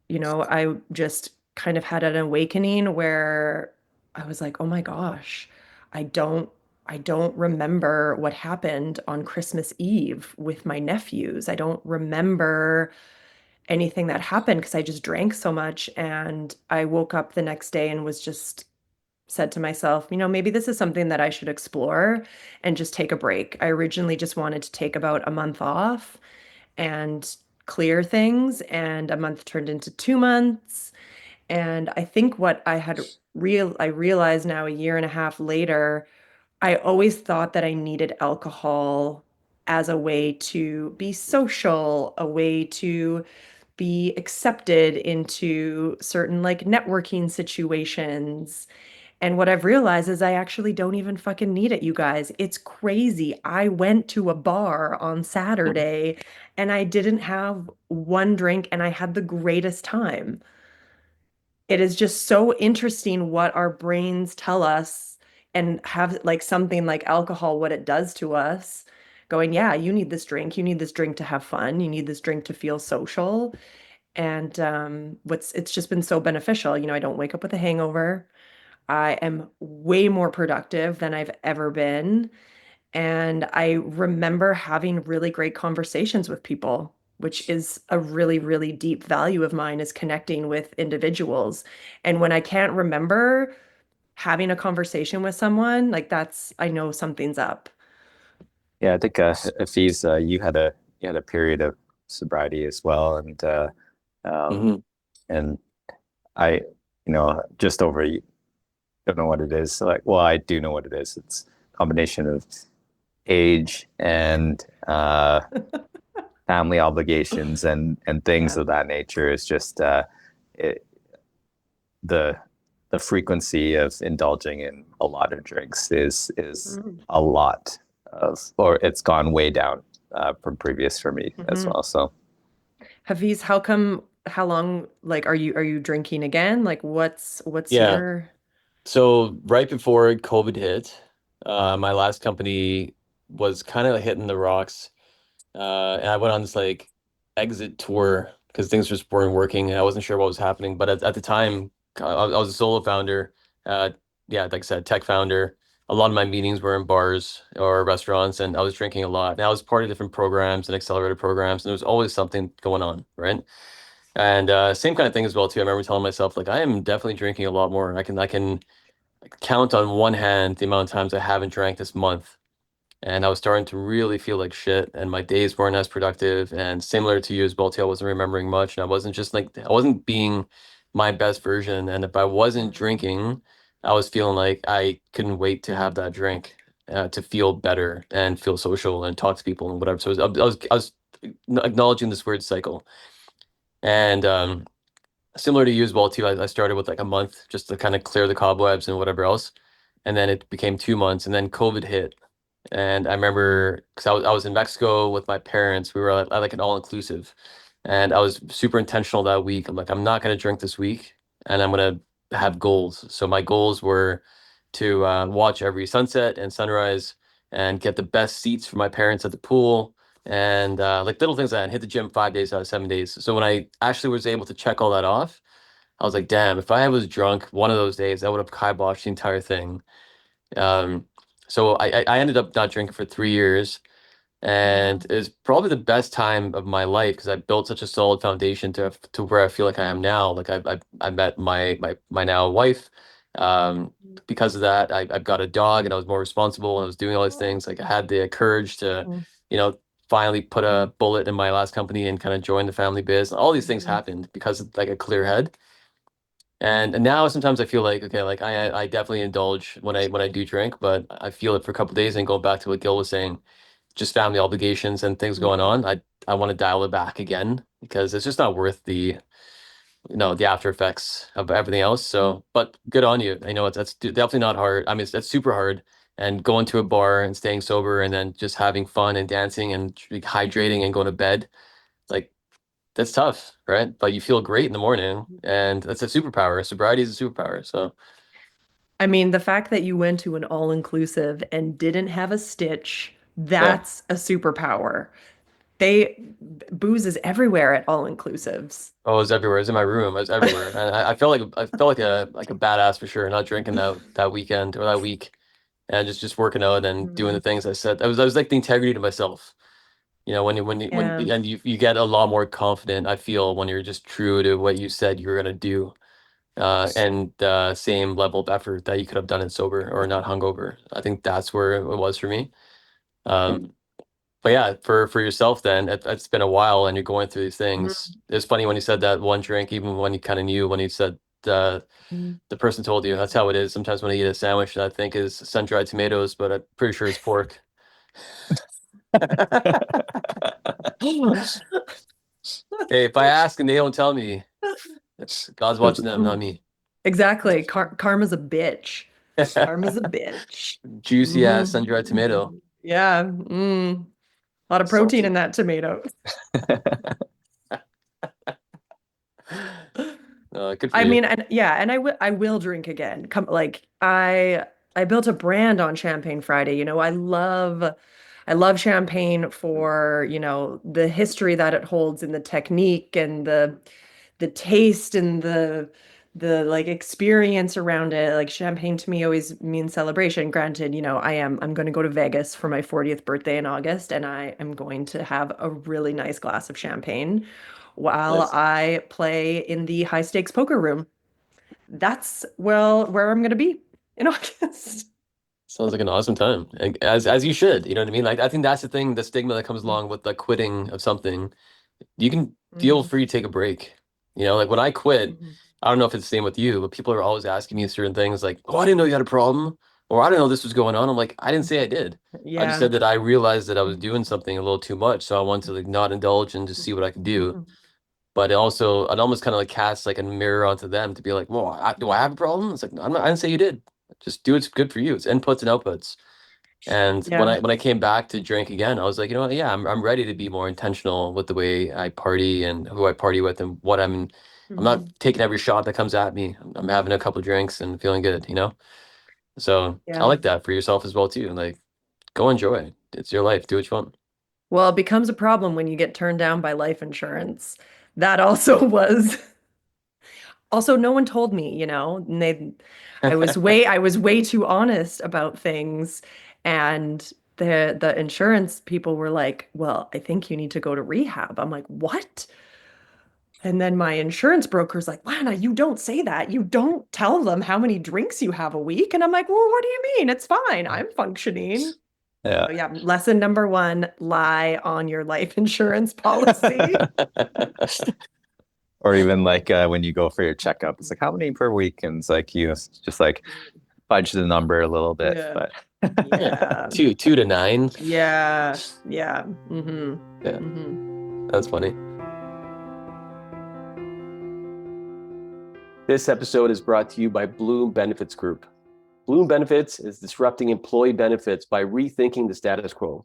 I just kind of had an awakening where I was like, "Oh my gosh, I don't I don't remember what happened on Christmas Eve with my nephews. I don't remember anything that happened because I just drank so much." And I woke up the next day and was just said to myself, maybe this is something that I should explore and just take a break. I originally just wanted to take about a month off and clear things, and a month turned into 2 months. And I think what I realized now, a year and a half later, I always thought that I needed alcohol as a way to be social, a way to be accepted into certain like networking situations. And what I've realized is I actually don't even fucking need it, you guys. It's crazy. I went to a bar on Saturday and I didn't have one drink and I had the greatest time. It is just so interesting what our brains tell us and have like something like alcohol, what it does to us. Going, yeah, you need this drink. You need this drink to have fun. You need this drink to feel social. And it's just been so beneficial. I don't wake up with a hangover. I am way more productive than I've ever been. And I remember having really great conversations with people, which is a really, really deep value of mine, is connecting with individuals. And when I can't remember having a conversation with someone, like I know something's up. Yeah, I think Afiz, you had a period of sobriety as well, um, Hmm. and I, just over don't know what it is. Like, well, I do know what it is. It's a combination of age and family obligations and things Yeah. of that nature. Is just it, the the frequency of indulging in a lot of drinks is Mhm. a lot or it's gone way down from previous for me as Mhm. well. So Hafiz, how long, like, are you drinking again? Like, what's Yeah. your, So right before COVID hit, my last company was kind of hitting the rocks. And I went on this like exit tour because things just weren't working and I wasn't sure what was happening. But at the time, I was a solo founder. Uh, yeah, like I said, tech founder. A lot of my meetings were in bars or restaurants, and I was drinking a lot. And I was part of different programs and accelerator programs, and there was always something going on, right? And same kind of thing as well too. I remember telling myself like I am definitely drinking a lot more. I can count on one hand the amount of times I haven't drank this month, and I was starting to really feel like shit, and my days weren't as productive. And similar to you as well, too, I wasn't remembering much, and I wasn't being my best version. And if I wasn't drinking, I was feeling like I couldn't wait to have that drink to feel better and feel social and talk to people and whatever. So I was acknowledging this weird cycle, and similar to you as well, too. I started with like a month just to kind of clear the cobwebs and whatever else, and then it became 2 months, and then COVID hit. And I remember because I was in Mexico with my parents. We were at like an all-inclusive. And I was super intentional that week. I'm like, I'm not going to drink this week and I'm going to have goals. So my goals were to watch every sunset and sunrise and get the best seats for my parents at the pool and like little things like that and hit the gym 5 days out of 7 days. So when I actually was able to check all that off, I was like, damn, if I was drunk one of those days, I would have kiboshed the entire thing. Um, so I ended up not drinking for 3 years, and it's probably the best time of my life because I built such a solid foundation to where I feel like I am now. Like I met my now wife. Because of that, I've got a dog, and I was more responsible, and I was doing all these things. Like I had the courage to, you know, finally put a bullet in my last company and kind of join the family biz. All these things happened because of like a clear head. And now sometimes I feel like okay, like I definitely indulge when I do drink, but I feel it for a couple days and go back to what Gil was saying, just family obligations and things going on. I want to dial it back again because it's just not worth the after effects of everything else. So, but good on you. I know that's definitely not hard. I mean, that's super hard. And going to a bar and staying sober and then just having fun and dancing and hydrating and going to bed, like that's tough, right? But you feel great in the morning, and that's a superpower. Sobriety is a superpower. So, I mean, the fact that you went to an all-inclusive and didn't have a stitch, yeah. that's a superpower. They Booze is everywhere at all-inclusives. Oh, it was everywhere. It was in my room. It was everywhere, and I felt like a badass for sure. Not drinking that weekend or that week, and just working out and doing the Mhm. things I said. I was like the integrity to myself. Yeah. And you get a lot more confident. I feel when you're just true to what you said you were gonna do, and same level of effort that you could have done it sober or not hungover. I think that's where it was for me. Um, But yeah, for yourself then, it's been a while and you're going through these things. It's funny when you said that one drink, even when you kind of knew when you said Mhm. the person told you. That's how it is. Sometimes when I eat a sandwich that I think is sun-dried tomatoes, but I'm pretty sure it's pork. Hey, if I ask and they don't tell me, it's God's watching them, not me. Exactly. Karma's a bitch. Karma's a bitch. Juicy ass sun-dried tomato. Mhm. Yeah. A lot of protein in Salty. that tomato. Good for I you. mean, and yeah, and I will drink again. Come like I built a brand on Champagne Friday. I love champagne for, the history that it holds and the technique and the taste and the like experience around it. Like champagne to me always means celebration. Granted, I'm going to go to Vegas for my 40th birthday in August, and I am going to have a really nice glass of champagne while Nice. I play in the high stakes poker room. That's well where I'm going to be in August. Sounds like an awesome time. And as you should, you know what I mean? Like I think that's the thing, the stigma that comes along with the quitting of something. You can feel Mhm, free to take a break. Like when I quit, mhm. I don't know if it's the same with you, but people are always asking me certain things like, "Oh, I didn't know you had a problem," or "I didn't know this was going on." I'm like, I didn't say I did. I just Yeah. said that I realized that I was doing something a little too much, so I wanted to like not indulge and just see what I could do. But it almost kind of like casts like a mirror onto them to be like, "Well, do I have a problem?" It's like, I didn't say you did. Just do what's good for you. It's inputs and outputs. And when Yeah. I came back to drink again, I was like, you know what? Yeah, I'm ready to be more intentional with the way I party and who I party with and what I'm not Mhm. taking every shot that comes at me. I'm having a couple drinks and feeling good. So I Yeah. like that for yourself as well too. Like go enjoy. It's your life. Do what you want. Well, it becomes a problem when you get turned down by life insurance. That also was also no one told me, and I was way too honest about things, and the insurance people were like, "Well, I think you need to go to rehab." I'm like, "What?" And then my insurance broker's like, "Lana, you don't say that. You don't tell them how many drinks you have a week." And I'm like, "Well, what do you mean? It's fine. I'm functioning." Yeah. So yeah, lesson number one, lie on your life insurance policy. Or even like when you go for your checkup, it's like how many per week? And it's like you just like fudge the number a little bit, Yeah. but Yeah. 2 to 9. Yeah. Yeah. Yeah, Mm-hmm. that's funny. This episode is brought to you by Bloom Benefits Group. Bloom Benefits is disrupting employee benefits by rethinking the status quo.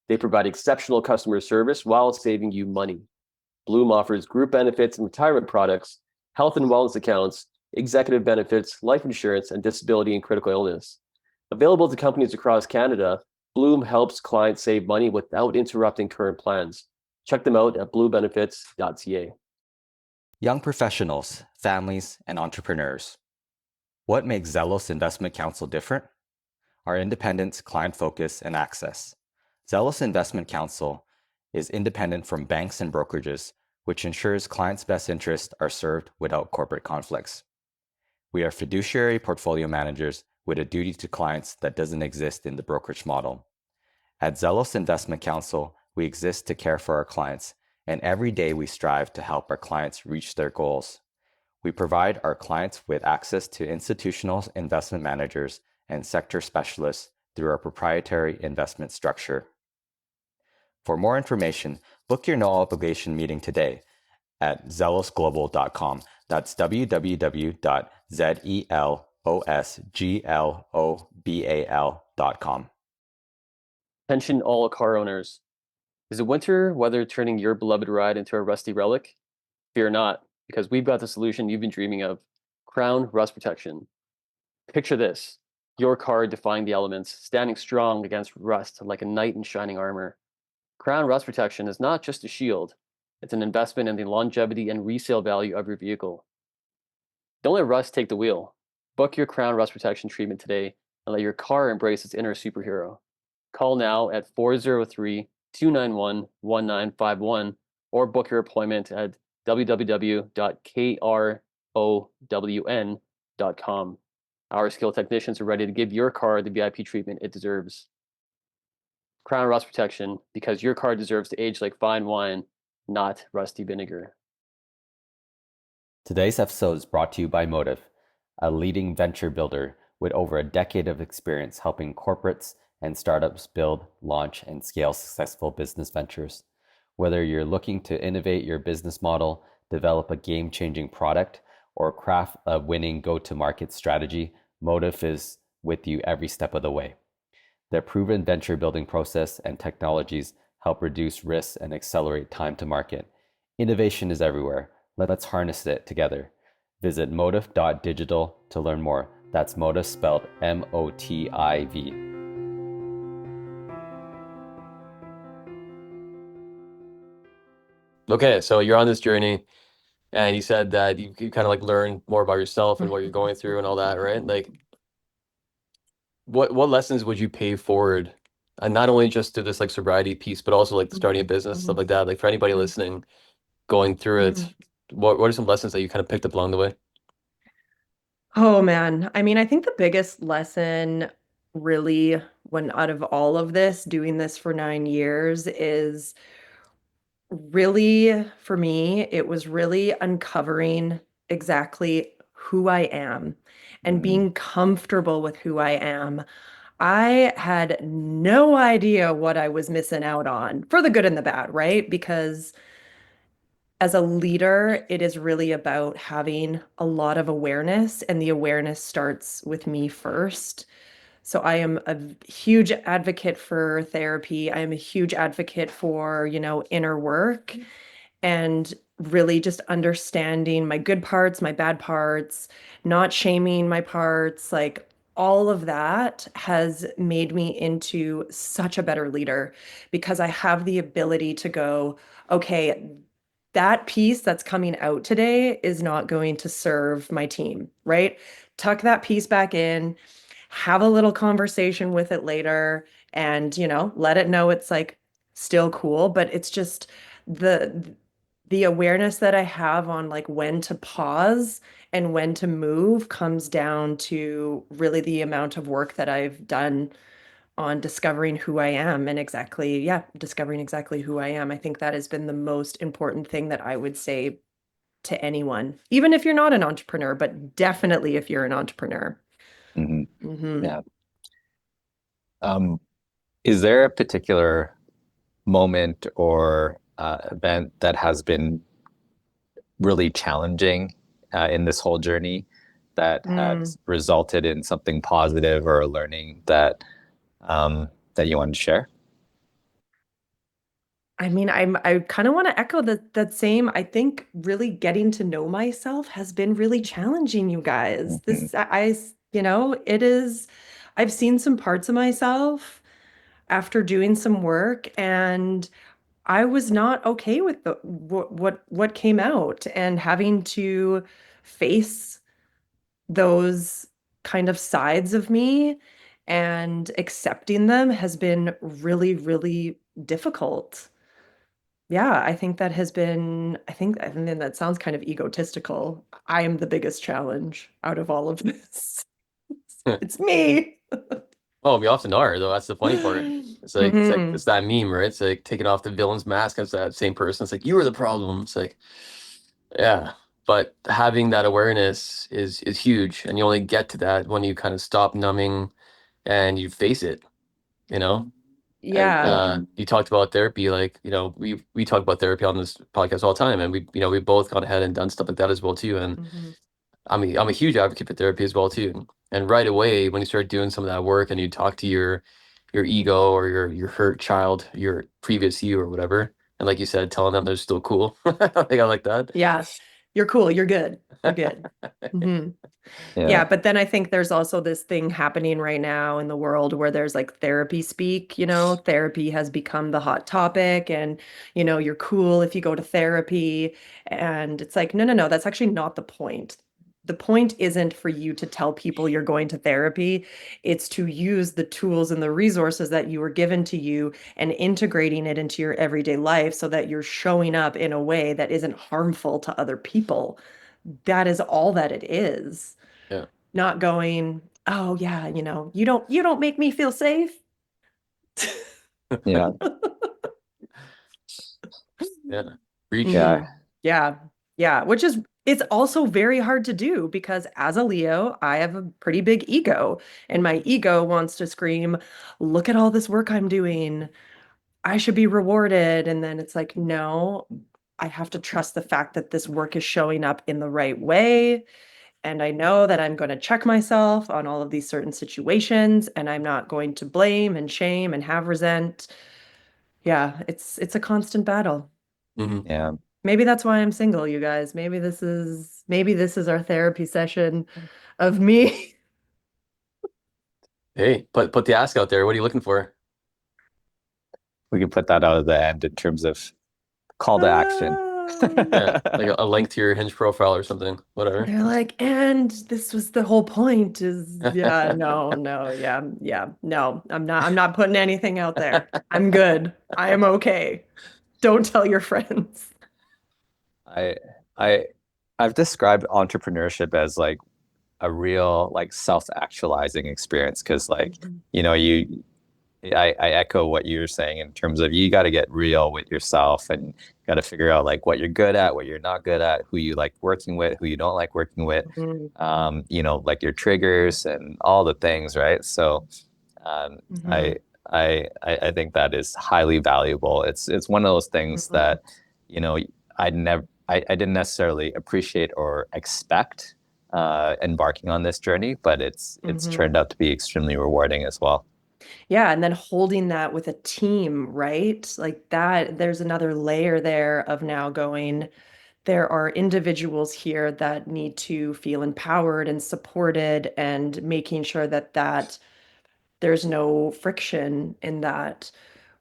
They provide exceptional customer service while saving you money. Bloom offers group benefits and retirement products, health and wellness accounts, executive benefits, life insurance, and disability and critical illness. Available to companies across Canada, Bloom helps clients save money without interrupting current plans. Check them out at bluebenefits.ca. Young professionals, families, and entrepreneurs. What makes Zelos Investment Counsel different? Our independence, client focus, and access. Zelos Investment Counsel is independent from banks and brokerages, which ensures clients' best interests are served without corporate conflicts. We are fiduciary portfolio managers with a duty to clients that doesn't exist in the brokerage model. At Zelos Investment Counsel, we exist to care for our clients, and every day we strive to help our clients reach their goals. We provide our clients with access to institutional investment managers and sector specialists through our proprietary investment structure. For more information, book your no obligation meeting today at zelosglobal.com. That's www.zelosglobal.com. Attention all car owners. Is the winter weather turning your beloved ride into a rusty relic? Fear not, because we've got the solution you've been dreaming of. Crown Rust Protection. Picture this: your car defying the elements, standing strong against rust like a knight in shining armor. Crown Rust Protection is not just a shield, it's an investment in the longevity and resale value of your vehicle. Don't let rust take the wheel. Book your Crown Rust Protection treatment today and let your car embrace its inner superhero. Call now at 403-291-1951 or book your appointment at www.krown.com. Our skilled technicians are ready to give your car the VIP treatment it deserves. Crown Rust Protection, because your car deserves to age like fine wine, not rusty vinegar. Today's episode is brought to you by Motive, a leading venture builder with over a decade of experience helping corporates and startups build, launch, and scale successful business ventures. Whether you're looking to innovate your business model, develop a game-changing product, or craft a winning go-to-market strategy, Motive is with you every step of the way. Their proven venture building process and technologies help reduce risks and accelerate time to market. Innovation is everywhere. Let's harness it together. Visit motive.digital to learn more. That's Motive spelled M-O-T-I-V. Okay, so you're on this journey, and you said that you kind of like learn more about yourself and what you're going through and all that, right? Like, what lessons would you pay forward, and not only just to this like sobriety piece, but also like starting a business, stuff like that. Like for anybody listening, going through it, what are some lessons that you kind of picked up along the way? Oh man. I mean, I think the biggest lesson really when out of all of this, doing this for 9 years is really, for me, it was really uncovering exactly who I am and being comfortable with who I am. I had no idea what I was missing out on for the good and the bad, right? Because as a leader, it is really about having a lot of awareness, and the awareness starts with me first. So I am a huge advocate for therapy. I am a huge advocate for, inner work and really just understanding my good parts, my bad parts, not shaming my parts, like all of that has made me into such a better leader because I have the ability to go, okay, that piece that's coming out today is not going to serve my team, right? Tuck that piece back in, have a little conversation with it later, and, let it know it's like still cool, but it's just the awareness that I have on like when to pause and when to move comes down to really the amount of work that I've done on discovering who I am and exactly, yeah, discovering exactly who I am. I think that has been the most important thing that I would say to anyone, even if you're not an entrepreneur, but definitely if you're an entrepreneur. Hmm. Hmm. Yeah. Is there a particular moment or event that has been really challenging in this whole journey that Mm. has resulted in something positive or a learning that you want to share? I mean, I kind of want to echo that same. I think really getting to know myself has been really challenging, you guys. Hmm. It is. I've seen some parts of myself after doing some work, and I was not okay with what came out, and having to face those kind of sides of me and accepting them has been really, really difficult. Yeah, I think that has been, and then that sounds kind of egotistical. I am the biggest challenge out of all of this. It's me. Oh, we often are, though. That's the funny part. It's like Hmm. it's that meme, right? It's like taking off the villain's mask as that same person. It's like you were the problem. It's like, yeah. But having that awareness is huge, and you only get to that when you kind of stop numbing and you face it, you know? And Yeah. you talked about therapy, like, we talk about therapy on this podcast all the time, and we both gone ahead and done stuff like that as well too. And Hmm. I'm a huge advocate for therapy as well too. And right away, when you start doing some of that work and you talk to your ego or your hurt child, your previous you or whatever, and like you said, telling them they're still cool. I think I like that. Yeah. You're cool. You're good. You're good. Hmm. Yeah. Yeah, but then I think there's also this thing happening right now in the world where there's like therapy speak, therapy has become the hot topic and, you're cool if you go to therapy. And it's like, no, no, no, that's actually not the point. The point isn't for you to tell people you're going to therapy. It's to use the tools and the resources that you were given to you and integrating it into your everyday life so that you're showing up in a way that isn't harmful to other people. That is all that it is. Yeah. Not going, oh yeah, you don't make me feel safe. Yeah. Yeah. Reach. Yeah. Mhm. Yeah. Yeah, which is it's also very hard to do because as a Leo, I have a pretty big ego and my ego wants to scream, look at all this work I'm doing. I should be rewarded. And then it's like, no, I have to trust the fact that this work is showing up in the right way. And I know that I'm going to check myself on all of these certain situations and I'm not going to blame and shame and have resent. Yeah, it's a constant battle. Hmm. Yeah. Maybe that's why I'm single, you guys. Maybe this is our therapy session of me. Hey, put the ask out there. What are you looking for? We can put that out at the end in terms of call to action. Yeah, like a link to your Hinge profile or something. Whatever. They're like, and this was the whole point is yeah, no, no, yeah, yeah, no, I'm not putting anything out there. I'm good. I am okay. Don't tell your friends. I I I've described entrepreneurship as like a real like self-actualizing experience because like Mhm. you I echo what you're saying in terms of you got to get real with yourself and got to figure out like what you're good at, what you're not good at, who you like working with, who you don't like working with, Mhm. like your triggers and all the things, right? So um, I, Mhm. I think that is highly valuable. It's one of those things Mhm. that, you know, I didn't necessarily appreciate or expect embarking on this journey, but it's Mhm. turned out to be extremely rewarding as well. Yeah, and then holding that with a team, right? Like that, there's another layer there of now going, there are individuals here that need to feel empowered and supported, and making sure that there's no friction in that,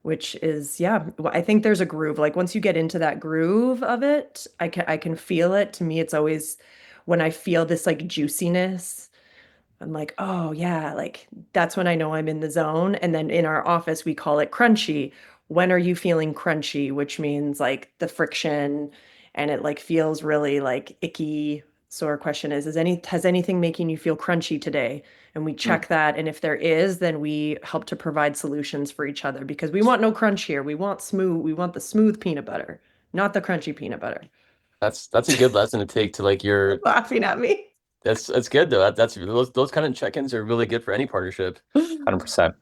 which is, yeah, I think there's a groove. Like once you get into that groove of it, I can feel it. To me, it's always when I feel this like juiciness, I'm like, oh yeah, like that's when I know I'm in the zone. And then in our office, we call it crunchy. When are you feeling crunchy? Which means like the friction, and it like feels really like icky. So our question has anything making you feel crunchy today? And we check that. And if there is, then we help to provide solutions for each other, because we want no crunch here. We want the smooth peanut butter, not the crunchy peanut butter. That's a good lesson to take to like your. Laughing at me. That's good though. That's those kind of check-ins are really good for any partnership, 100%.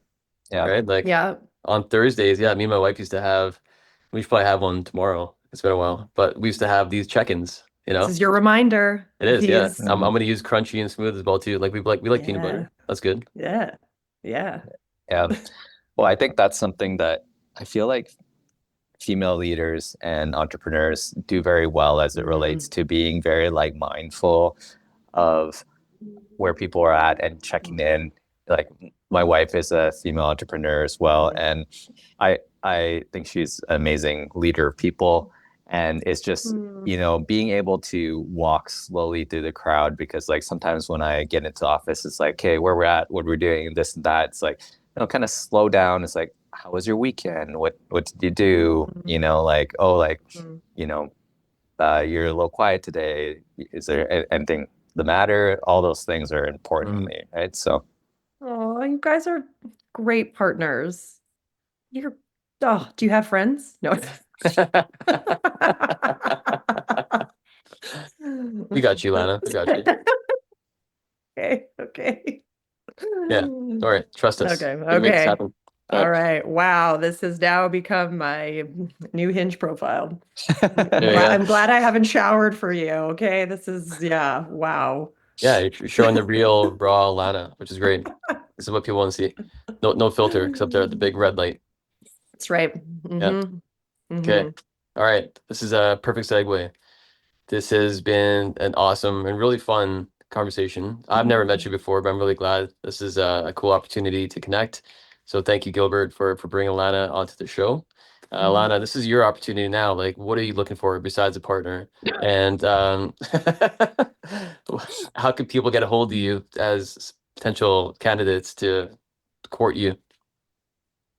Yeah. right? Like Yeah. on Thursdays, yeah, me and my wife used to have. We should probably have one tomorrow. It's been a while, but we used to have these check-ins. You This know, is your reminder. it is. Yeah, These, I'm gonna use crunchy and smooth as well too. Like we like peanut yeah, butter. That's good. yeah, yeah. Yeah. Well, I think that's something that I feel like female leaders and entrepreneurs do very well as it relates to being very like mindful of where people are at and checking in. Like my wife is a female entrepreneur as well, and I think she's an amazing leader of people. And it's just, you know, being able to walk slowly through the crowd, because like sometimes when I get into the office, it's like, hey, where we're at, what we're doing, this and that. It's like, you know, kind of slow down. It's like, how was your weekend? What did you do? You know, like, oh, like, you know, you're a little quiet today. Is there anything the matter? All those things are important to me, right? So, Oh, you guys are great partners. Do you have friends? No. We got you, Lana. We got you. Okay. Yeah. All right. Trust us. Okay. We can make this Okay. happen. All right. Wow. This has now become my new Hinge profile. I'm glad I haven't showered for you. Okay. This is, yeah. Wow. Yeah, you're showing the real raw Lana, which is great. This is what people want to see. No filter except the big red light. That's right. Yeah. Okay. All right. This is a perfect segue. This has been an awesome and really fun conversation. I've never met you before, but I'm really glad this is a cool opportunity to connect. So thank you, Gilbert, for bringing Lana onto the show. Lana, this is your opportunity now. Like, what are you looking for besides a partner? And how can people get a hold of you as potential candidates to court you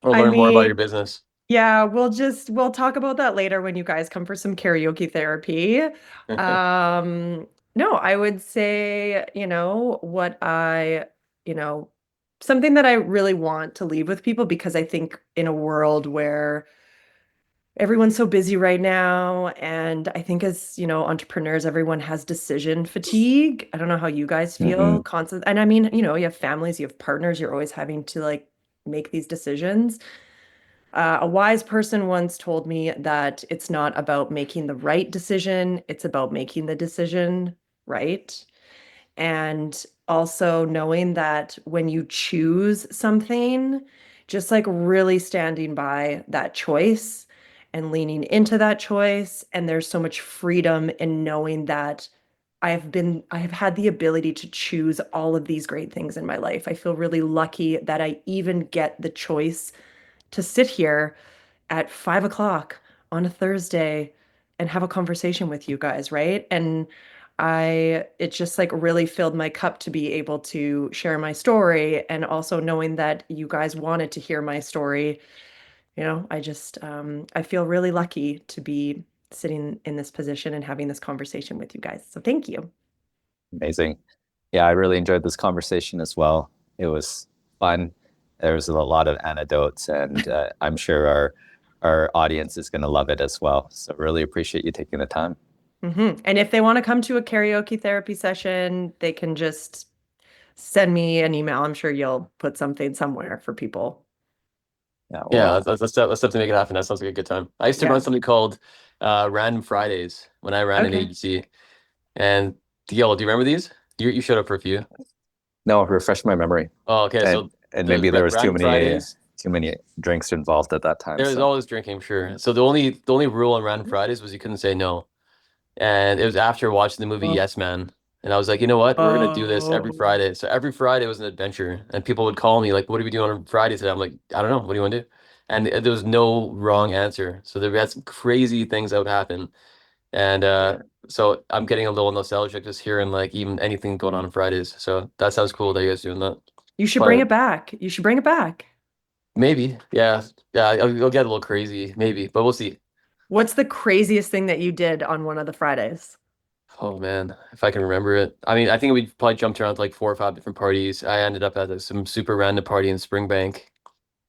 or learn more about your business? Yeah, we'll talk about that later when you guys come for some karaoke therapy. No, I would say, something that I really want to leave with people, because I think in a world where everyone's so busy right now, and I think as, entrepreneurs, everyone has decision fatigue. I don't know how you guys feel constant. And I mean, you have families, you have partners, you're always having to like make these decisions. A wise person once told me that it's not about making the right decision, it's about making the decision right. And also knowing that when you choose something, just like really standing by that choice and leaning into that choice. And there's so much freedom in knowing that I have had the ability to choose all of these great things in my life. I feel really lucky that I even get the choice to sit here at 5 o'clock on a Thursday and have a conversation with you guys, right? And it just like really filled my cup to be able to share my story, and also knowing that you guys wanted to hear my story. I feel really lucky to be sitting in this position and having this conversation with you guys. So thank you. Amazing. Yeah, I really enjoyed this conversation as well. It was fun. There was a lot of anecdotes, and I'm sure our audience is going to love it as well. So really appreciate you taking the time. And if they want to come to a karaoke therapy session, they can just send me an email. I'm sure you'll put something somewhere for people. Yeah, let's definitely make it happen. That sounds like a good time. I used to run something called Random Fridays when I ran an agency. And Gil, do you remember these? You showed up for a few. No, refresh my memory. Oh, okay. And maybe there was too many drinks involved at that time. There was always drinking, sure. So the only rule on Random Fridays was you couldn't say no. And it was after watching the movie Oh. Yes Man. And I was like, you know what? We're gonna do this every Oh. Friday. So every Friday was an adventure. And people would call me like, what are we doing on Friday today? I'm like, I don't know. What do you want to do? And there was no wrong answer. So there had some crazy things that would happen. And so I'm getting a little nostalgic just hearing like even anything going on Fridays. So that sounds cool that you guys doing that. You should But bring it back. You should bring it back. maybe, yeah, yeah, it'll get a little crazy, maybe, but we'll see. What's the craziest thing that you did on one of the Fridays? Oh man, if I can remember it. I mean, I think we probably jumped around to like 4 or 5 different parties. I ended up at some super random party in Springbank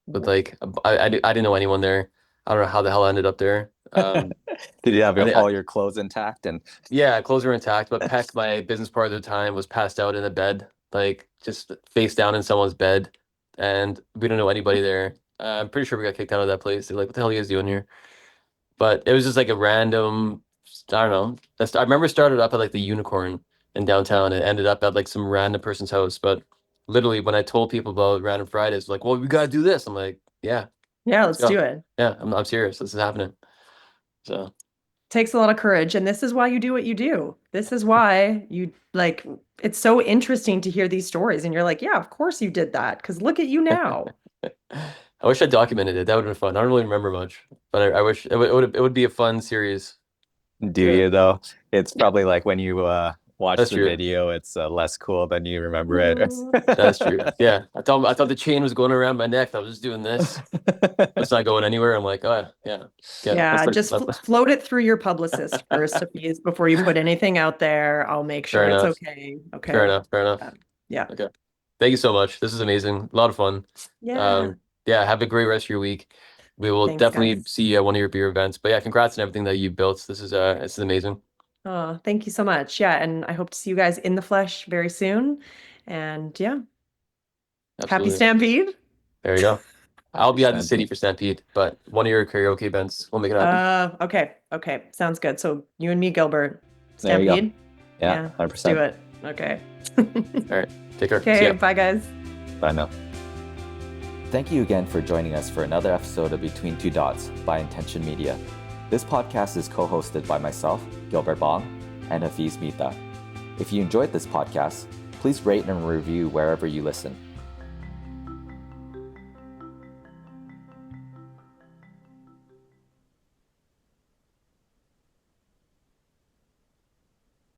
with like I didn't know anyone there. I don't know how the hell I ended up there. Did you have I think all your clothes intact? And yeah, clothes were intact, but Peck, my business partner at the time, was passed out in a bed, like just face down in someone's bed, and we don't know anybody there. I'm pretty sure we got kicked out of that place. They're like, "What the hell are you guys doing here?" But it was just like a random, I don't know. I remember it started up at like the Unicorn in downtown and ended up at like some random person's house. But literally, when I told people about Random Fridays, like, "Well, we gotta do this." I'm like, "Yeah, Yeah, let's let's do go." it. Yeah, I'm serious. This is happening. So Takes a lot of courage, and this is why you do what you do. This is why you like it's so interesting to hear these stories and you're like, yeah, of course you did that because look at you now. I wish I documented it. That would have been fun. I don't really remember much, but I wish it would be a fun series. do Yeah. you though? It's probably like when you watch That's the true. video, it's less cool than you remember it. That's true. Yeah, I thought the chain was going around my neck. I was just doing this. It's not going anywhere. I'm like, oh yeah, Yeah, just float it through your publicist first, Sophie, before you put anything out there. I'll make sure Fair it's enough. okay. Okay. Fair enough. Fair enough. Yeah. Okay. Thank you so much. This is amazing. A lot of fun. Yeah. Yeah. Have a great rest of your week. We will Thanks, definitely guys. see you at one of your beer events. But yeah, congrats on everything that you built. This is amazing. Oh, thank you so much. Yeah, and I hope to see you guys in the flesh very soon. And yeah, happy Absolutely. Stampede. There you go. I'll be at the Stampede. city for Stampede, but one of your karaoke events, we'll make it happen. Okay. Okay. Sounds good. So you and me, Gilbert. There you go. Stampede? Yeah, Let's 100%. do it. Okay. All right. Take care. See Okay, ya. bye guys. Bye now. Thank you again for joining us for another episode of Between Two Dots by Intention Media. This podcast is co-hosted by myself, Gilbert Bong, and Hafiz Mita. If you enjoyed this podcast, please rate and review wherever you listen.